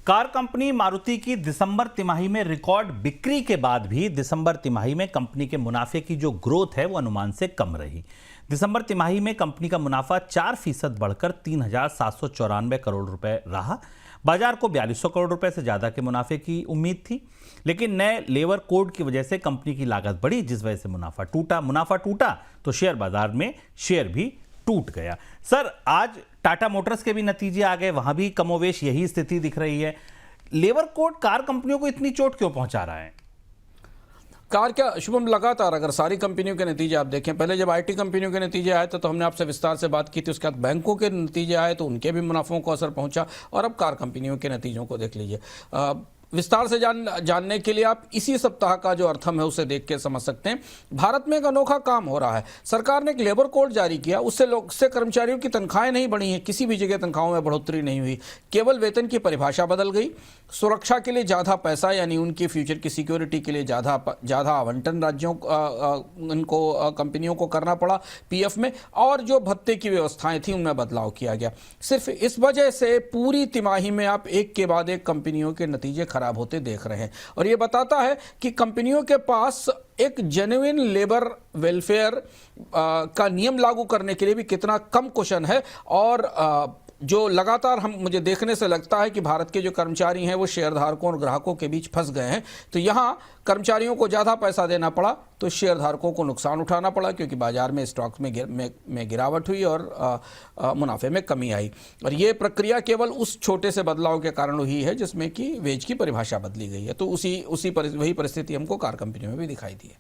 Car company Maruti की दिसंबर तिमाही में रिकॉर्ड बिक्री के बाद भी दिसंबर तिमाही में कंपनी के मुनाफे की जो ग्रोथ है वो अनुमान से कम रही। दिसंबर तिमाही में कंपनी का मुनाफा 4% बढ़कर 3,794 करोड़ रुपए रहा। बाजार को 4200 करोड़ रुपए से ज्यादा के मुनाफे की उम्मीद थी, लेकिन नए लेबर कोड की वजह से कंपनी की लागत बढ़ी, जिस वजह से मुनाफा टूटा तो शेयर बाजार में शेयर भी टूट गया। सर, आज टाटा मोटर्स के भी नतीजे आ गए, वहां भी कमोवेश यही स्थिति दिख रही है। लेबर कोड कार कंपनियों को इतनी चोट क्यों पहुंचा रहा है? कार क्या शुभम, लगातार अगर सारी कंपनियों के नतीजे आप देखें, पहले जब आईटी कंपनियों के नतीजे आए तो हमने आपसे विस्तार से बात की थी, उसके बाद बैंकों के नतीजे आए तो उनके भी मुनाफों को असर पहुंचा, और अब कार कंपनियों के नतीजों को देख लीजिए। विस्तार से जानने के लिए आप इसी सप्ताह का जो अर्थम है उसे देख के समझ सकते हैं। भारत में एक अनोखा काम हो रहा है। सरकार ने एक लेबर कोड जारी किया, उससे कर्मचारियों की तनख्वाहें नहीं बढ़ी हैं, किसी भी जगह तनख्वाहों में बढ़ोतरी नहीं हुई, केवल वेतन की परिभाषा बदल गई। सुरक्षा के लिए ज़्यादा पैसा, यानी उनकी फ्यूचर की सिक्योरिटी के लिए ज़्यादा आवंटन राज्यों उनको कंपनियों को करना पड़ा पीएफ में, और जो भत्ते की व्यवस्थाएं थी उनमें बदलाव किया गया। सिर्फ इस वजह से पूरी तिमाही में आप एक के बाद एक कंपनियों के नतीजे खराब होते देख रहे हैं, और यह बताता है कि कंपनियों के पास एक जेन्युइन लेबर वेलफेयर का नियम लागू करने के लिए भी कितना कम कुशन है। और जो लगातार मुझे देखने से लगता है कि भारत के जो कर्मचारी हैं वो शेयरधारकों और ग्राहकों के बीच फंस गए हैं। तो यहाँ कर्मचारियों को ज़्यादा पैसा देना पड़ा तो शेयरधारकों को नुकसान उठाना पड़ा, क्योंकि बाजार में स्टॉक्स में गिरावट हुई और मुनाफे में कमी आई। और ये प्रक्रिया केवल उस छोटे से बदलाव के कारण हुई है जिसमें कि वेज की परिभाषा बदली गई है। तो वही परिस्थिति हमको कार कंपनियों में भी दिखाई दी है।